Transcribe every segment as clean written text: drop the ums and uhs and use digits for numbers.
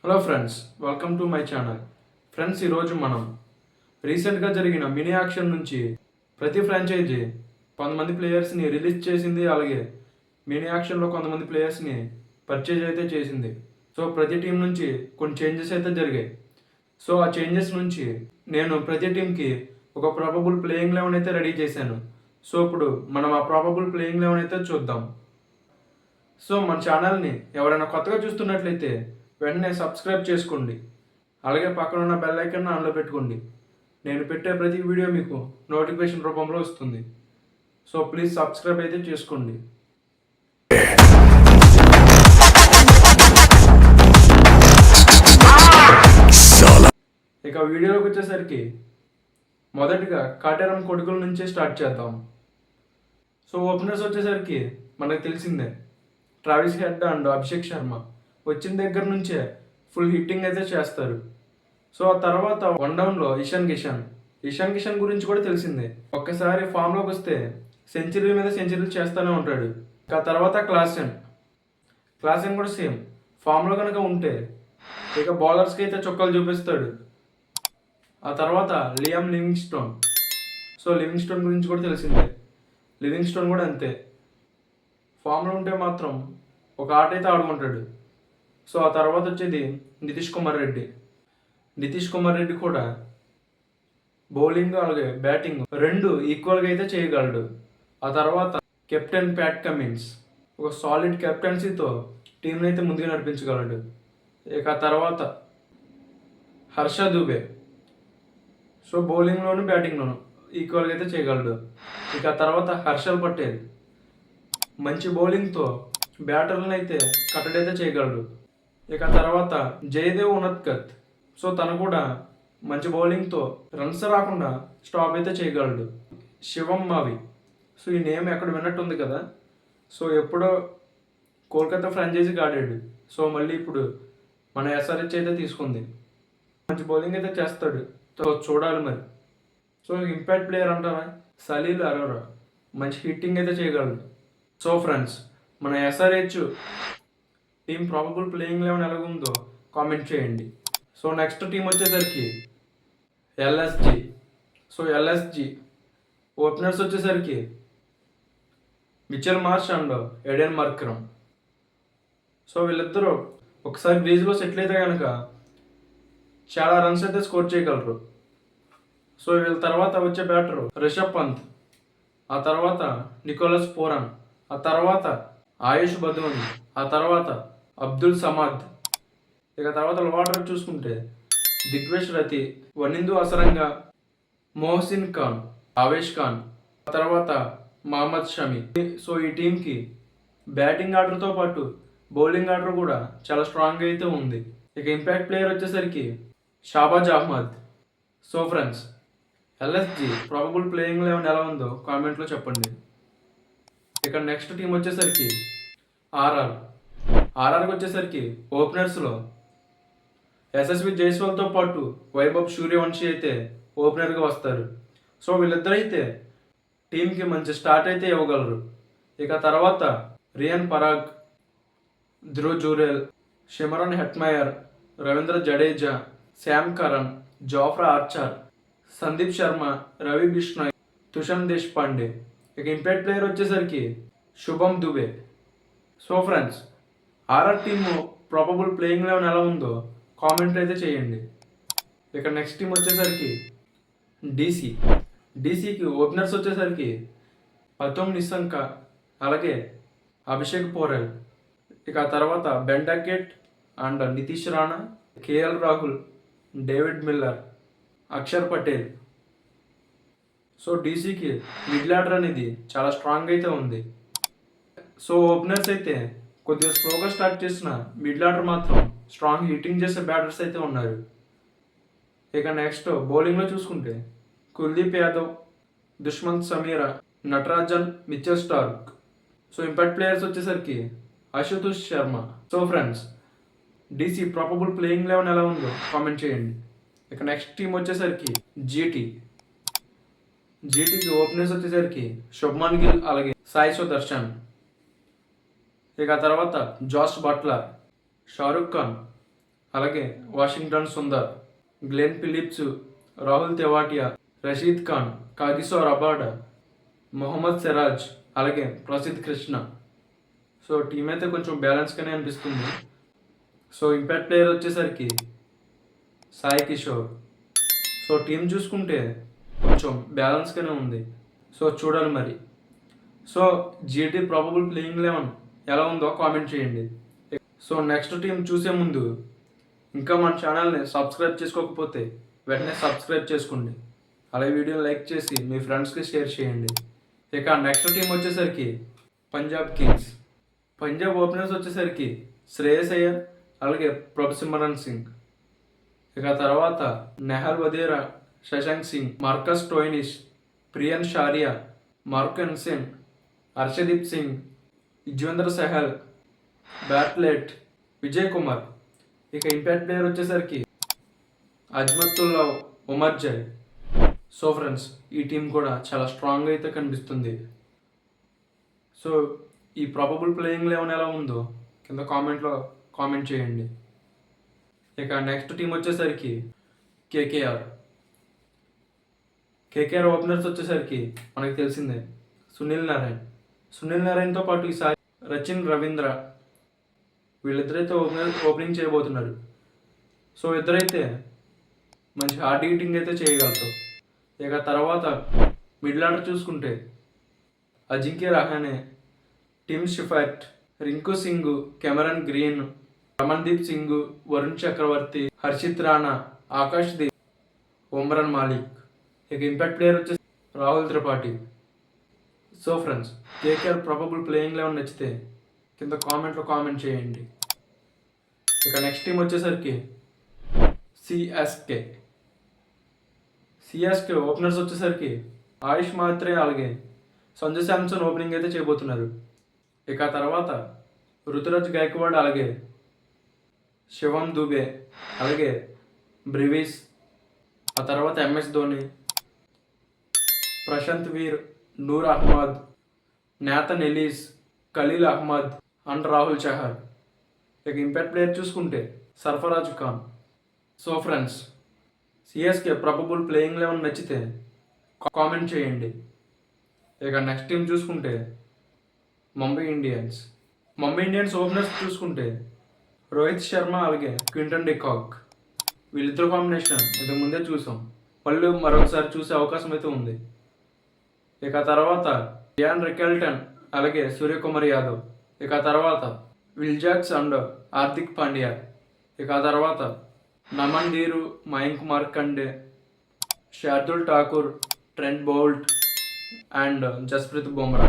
Hello friends, welcome to my channel. Friends, ఈరోజు మనం రీసెంట్గా జరిగిన మినీ యాక్షన్ నుంచి ప్రతి ఫ్రాంచైజీ కొంతమంది ప్లేయర్స్ని రిలీజ్ చేసింది. అలాగే మినీ యాక్షన్లో కొంతమంది ప్లేయర్స్ని పర్చేజ్ అయితే చేసింది. సో ప్రతి టీం నుంచి కొన్ని చేంజెస్ అయితే జరిగాయి. సో ఆ చేంజెస్ నుంచి నేను ప్రతి టీంకి ఒక ప్రాబబుల్ ప్లేయింగ్ 11 అయితే రెడీ చేశాను. సో ఇప్పుడు మనం ఆ ప్రాబబుల్ ప్లేయింగ్ 11 అయితే చూద్దాం. సో మన ఛానల్ని ఎవరైనా కొత్తగా చూస్తున్నట్లయితే వెంటనే సబ్స్క్రైబ్ చేసుకోండి. అలాగే పక్కన ఉన్న బెల్ ఐకాన్ ఆన్లో పెట్టుకోండి. నేను పెట్టే ప్రతి వీడియో మీకు నోటిఫికేషన్ రూపంలో వస్తుంది. సో ప్లీజ్ సబ్స్క్రైబ్ అయితే చేసుకోండి. ఇక వీడియోలోకి వచ్చేసరికి మొదటిగా కాటేరం కొడుకుల నుంచే స్టార్ట్ చేద్దాం. సో ఓపెనర్స్ వచ్చేసరికి మనకు తెలిసిందే, Travis head and Abhishek Sharma వచ్చిన దగ్గర నుంచే ఫుల్ హిట్టింగ్ అయితే చేస్తారు. సో ఆ తర్వాత వన్ డౌన్లో ఇషాన్ కిషన్ గురించి కూడా తెలిసిందే. ఒక్కసారి ఫామ్లోకి వస్తే సెంచరీ మీద సెంచరీలు చేస్తూనే ఉంటాడు. ఆ తర్వాత క్లాసెన్ కూడా సేమ్ ఫామ్లో కనుక ఉంటే ఇక బౌలర్స్కి అయితే చొక్కాలు చూపిస్తాడు. ఆ తర్వాత లివింగ్స్టోన్. సో లివింగ్స్టోన్ గురించి కూడా తెలిసిందే. లివింగ్స్టోన్ కూడా అంతే, ఫామ్లో ఉంటే మాత్రం ఒక ఆట అయితే ఆడుకుంటాడు. సో ఆ తర్వాత వచ్చేది నితీష్ కుమార్ రెడ్డి కూడా బౌలింగ్ అలాగే బ్యాటింగ్ రెండు ఈక్వల్గా అయితే చేయగలడు. ఆ తర్వాత కెప్టెన్ ప్యాట్ కమిన్స్ ఒక సాలిడ్ కెప్టెన్సీతో టీంని అయితే ముందుకు నడిపించగలడు. ఇక ఆ తర్వాత హర్ష దూబే, సో బౌలింగ్లోను బ్యాటింగ్లోను ఈక్వల్గా అయితే చేయగలడు. ఇక ఆ తర్వాత హర్షల్ పటేల్ మంచి బౌలింగ్తో బ్యాటర్లను అయితే కట్టడైతే చేయగలడు. ఇక తర్వాత జయదేవ్ ఉన్నత్కత్, సో తను కూడా మంచి బౌలింగ్తో రన్స్ రాకుండా స్టాప్ అయితే చేయగలడు. శివం మావి, సో ఈ నేమ్ ఎక్కడ విన్నట్టుంది కదా. సో ఎప్పుడో కోల్కతా ఫ్రాంచైజీకి ఆడాడు. సో మళ్ళీ ఇప్పుడు మన ఎస్ఆర్హెచ్ అయితే తీసుకుంది. మంచి బౌలింగ్ అయితే చేస్తాడు, సో చూడాలి మరి. సో ఇంపాక్ట్ ప్లేయర్ అంటారా, సలీల్ అరోరా మంచి హిట్టింగ్ అయితే చేయగలడు. సో ఫ్రెండ్స్, మన ఎస్ఆర్హెచ్ టీం ప్రాబబుల్ ప్లేయింగ్ 11 ఎలాగుందో కామెంట్ చేయండి. సో నెక్స్ట్ టీం వచ్చేసరికి ఎల్ఎస్జి. సో ఎల్ఎస్జి ఓపెనర్స్ వచ్చేసరికి Mitchell Marsh and Aiden Markram. So వీళ్ళిద్దరూ ఒకసారి క్రీజ్లో సెటిల్ అయితే కనుక చాలా రన్స్ అయితే స్కోర్ చేయగలరు. సో వీళ్ళ తర్వాత వచ్చే బ్యాటరు రిషబ్ పంత్, ఆ తర్వాత నికోలస్ పూరన్, ఆ తర్వాత ఆయుష్ బదోని, ఆ తర్వాత అబ్దుల్ సమాద్. ఇక తర్వాత వాటర్ చూసుకుంటే దిగ్వేష్ రతి, వనిందు అసరంగా, మొహసిన్ ఖాన్, ఆవేష్ ఖాన్, ఆ తర్వాత మహమ్మద్ షమి. సో ఈ టీంకి బ్యాటింగ్ ఆర్డర్తో పాటు బౌలింగ్ ఆర్డర్ కూడా చాలా స్ట్రాంగ్గా అయితే ఉంది. ఇక ఇంపాక్ట్ ప్లేయర్ వచ్చేసరికి Shahbaz Ahmed. So friends, LSG probable playing 11 ఎలా ఉందో కామెంట్లో చెప్పండి. ఇక నెక్స్ట్ టీం వచ్చేసరికి ఆర్ఆర్కి వచ్చేసరికి ఓపెనర్స్లో ఎస్ఎస్వి జైస్వాల్తో పాటు వైభవ్ సూర్యవంశీ అయితే ఓపెనర్గా వస్తారు. సో వీళ్ళిద్దరూ అయితే టీంకి మంచి స్టార్ట్ అయితే ఇవ్వగలరు. ఇక తర్వాత Riyan Parag, Dhruv Jurel, Shimron Hetmyer, Ravindra Jadeja, Sam Curran, Jofra Archer, Sandeep Sharma, Ravi Bishnoi, Tushar Deshpande. ఇక ఇంపాక్ట్ ప్లేయర్ వచ్చేసరికి Shubham Dube. So friends, RR team probable playing 11 ఎలా ఉందో కామెంట్ అయితే చేయండి. ఇక నెక్స్ట్ టీం వచ్చేసరికి డీసీకి ఓపెనర్స్ వచ్చేసరికి పతోమ్ నిశంక, అలాగే అభిషేక్ పోరెల్. ఇక ఆ తర్వాత Ben Duckett and Nitish Rana, KL Rahul, David Miller, Axar Patel. So డీసీకి మిడిల్ ఆర్డర్ అనేది చాలా స్ట్రాంగ్ అయితే ఉంది. సో ఓపెనర్స్ అయితే కొద్దిగా స్లోగా స్టార్ట్ చేసిన మిడిల్ ఆర్డర్ మాత్రం స్ట్రాంగ్ హిట్టింగ్ చేసే బ్యాటర్స్ అయితే ఉన్నారు. ఇక నెక్స్ట్ బౌలింగ్లో చూసుకుంటే Kuldeep Yadav, Dushmantha Chameera, Natarajan, Mitchell Starc. So impact players వచ్చేసరికి Ashutosh Sharma. So friends, DC probable playing 11 ఎలా ఉందో కామెంట్ చేయండి. ఇక నెక్స్ట్ టీం వచ్చేసరికి జీటీకి ఓపెనర్స్ వచ్చేసరికి శుభ్మన్ గిల్, అలాగే సాయి సుదర్శన్. ఇక తర్వాత జాస్ బట్లర్, షారుఖ్ ఖాన్, అలాగే Washington Sundar, Glenn Phillips, Rahul Tewatia, Rashid Khan, Kagiso Rabada, Mohammed Siraj, అలాగే ప్రసిద్ధ్ కృష్ణ. సో టీం అయితే కొంచెం బ్యాలెన్స్గానే అనిపిస్తుంది. సో ఇంపాక్ట్ ప్లేయర్ వచ్చేసరికి సాయి కిషోర్. సో టీం చూసుకుంటే కొంచెం బ్యాలెన్స్గానే ఉంది. సో చూడాలి మరి. సో జీటీ ప్రాబబుల్ ప్లేయింగ్ 11 ఎలా ఉందో కామెంట్ చేయండి. సో నెక్స్ట్ టీం చూసే ముందు ఇంకా మన ఛానల్ని సబ్స్క్రైబ్ చేసుకోకపోతే వెంటనే సబ్స్క్రైబ్ చేసుకోండి. అలాగే వీడియోని లైక్ చేసి మీ ఫ్రెండ్స్కి షేర్ చేయండి. ఇక నెక్స్ట్ టీం వచ్చేసరికి పంజాబ్ కింగ్స్. పంజాబ్ ఓపెనర్స్ వచ్చేసరికి శ్రేయస్ అయ్యర్, అలాగే ప్రభు సిమరన్ సింగ్. ఇక తర్వాత నెహల్ వదేరా, శశాంక్ సింగ్, మార్కస్ స్టోయినిస్, ప్రియన్ షారియా, మార్కన్ సెన్, హర్షదీప్ సింగ్, యుజ్వేంద్ర సెహల్, బ్యాట్లెట్, విజయ్ కుమార్. ఇక ఇంపాక్ట్ ప్లేయర్ వచ్చేసరికి అజ్మతుల్లా ఉమర్జై. సో ఫ్రెండ్స్, ఈ టీం కూడా చాలా స్ట్రాంగ్ అయితే కనిపిస్తుంది. సో ఈ ప్రాబబుల్ ప్లేయింగ్ 11 ఎలా ఉందో కింద కామెంట్లో కామెంట్ చేయండి. ఇక నెక్స్ట్ టీం వచ్చేసరికి కేకేఆర్. కేకేఆర్ ఓపెనర్స్ వచ్చేసరికి మనకు తెలిసిందే సునీల్ నారాయణతో పాటు ఈసారి రచిన్ రవీంద్ర, వీళ్ళిద్దరైతే ఓపెనింగ్ చేయబోతున్నారు. సో ఇద్దరైతే మంచి హార్డ్ హీటింగ్ అయితే చేయగలరు. ఇక తర్వాత మిడిల్ ఆర్డర్ చూసుకుంటే Ajinkya Rahane, Tim Seifert, Rinku Singh, Cameron Green, Ramandeep Singh, Varun Chakravarthy, Harshit Rana, Akash Deep, Umran Malik. ఇక ఇంపాక్ట్ ప్లేయర్ వచ్చేసి Rahul Tripathi. So friends, KKR probable playing 11 నచ్చితే కింద కామెంట్లో కామెంట్ చేయండి. ఇక నెక్స్ట్ టీం వచ్చేసరికి సిఎస్కే ఓపెనర్స్ వచ్చేసరికి ఆయుష్ మాత్రే, అలాగే సంజు శాంసన్ ఓపెనింగ్ అయితే చేయబోతున్నారు. ఇక తర్వాత రుతురాజ్ గైక్వాడ్, అలాగే శివం దుబే, అలాగే బ్రివిస్, ఆ తర్వాత MS Dhoni, Prashant Veer, Noor Ahmad, Nathan Ellis, Khaleel Ahmed and Rahul Chahar. ఇక ఇంపాక్ట్ ప్లేయర్ చూసుకుంటే Sarfaraz Khan. So friends, CSK probable playing 11 నచ్చితే కామెంట్ చేయండి. ఇక నెక్స్ట్ టీం చూసుకుంటే ముంబై ఇండియన్స్ ఓపెనర్స్ చూసుకుంటే రోహిత్ శర్మ, అలాగే క్వింటన్ డికాక్. వీళ్ళిద్దరు కాంబినేషన్ ఇంతకు ముందే చూసాం, మళ్ళీ మరొకసారి చూసే అవకాశం అయితే ఉంది. ఇక తర్వాత డియాన్ రికెల్టన్, అలాగే సూర్యకుమార్ యాదవ్. ఇక తర్వాత Will Jacks and Hardik Pandya. ఇక తర్వాత Naman Dhir, Mayank Markande, Shardul Thakur, Trent Boult and Jasprit Bumrah.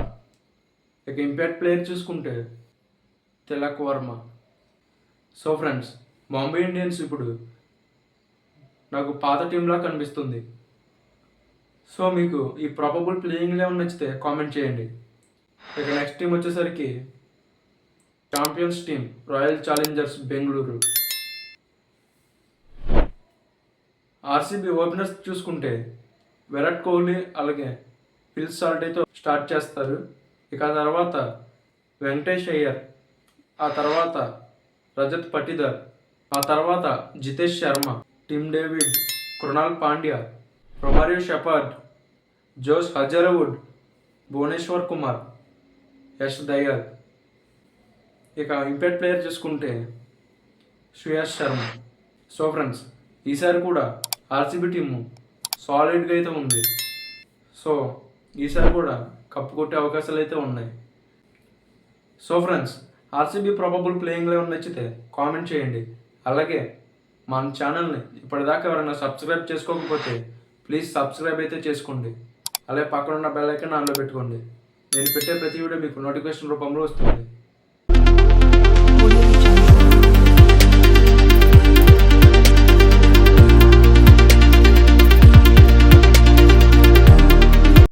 ఇక ఇంపాక్ట్ ప్లేయర్ చూసుకుంటే Tilak Varma. So friends, Mumbai Indians ఇప్పుడు నాకు పాత టీంలా కనిపిస్తుంది. సో మీకు ఈ ప్రాబబుల్ ప్లేయింగ్ 11 నచ్చితే కామెంట్ చేయండి. ఇక నెక్స్ట్ టీం వచ్చేసరికి champions team royal Challengers Bengaluru. RCB openers చూసుకుంటే విరాట్ కోహ్లీ, అలాగే ఫిల్ సాల్ట్ అయితే స్టార్ట్ చేస్తారు. ఇక ఆ తర్వాత వెంకటేష్ అయ్యర్, ఆ తర్వాత రజత్ పటిదర్, ఆ తర్వాత Jitesh Sharma, Tim David, Krunal Pandya, Romario Shepherd, Josh Hazlewood, Bhuvneshwar Kumar, Yash Dayal. ఇక ఇంపాక్ట్ ప్లేయర్ చూసుకుంటే శ్రేయస్ శర్మ. సో ఫ్రెండ్స్, ఈసారి కూడా ఆర్సీబీ టీము సాలిడ్గా అయితే ఉంది. సో ఈసారి కూడా కప్పు కొట్టే అవకాశాలు అయితే ఉన్నాయి. So friends, RCB probable playing 11 నచ్చితే కామెంట్ చేయండి. అలాగే మన ఛానల్ని ఇప్పటిదాకా ఎవరైనా సబ్స్క్రైబ్ చేసుకోకపోతే ప్లీజ్ సబ్స్క్రైబ్ అయితే చేసుకోండి. అలాగే పక్కన ఉన్న బెల్ ఐకాన్ ఆన్లో పెట్టుకోండి. నేను పెట్టే ప్రతి వీడియో మీకు నోటిఫికేషన్ రూపంలో వస్తుంది.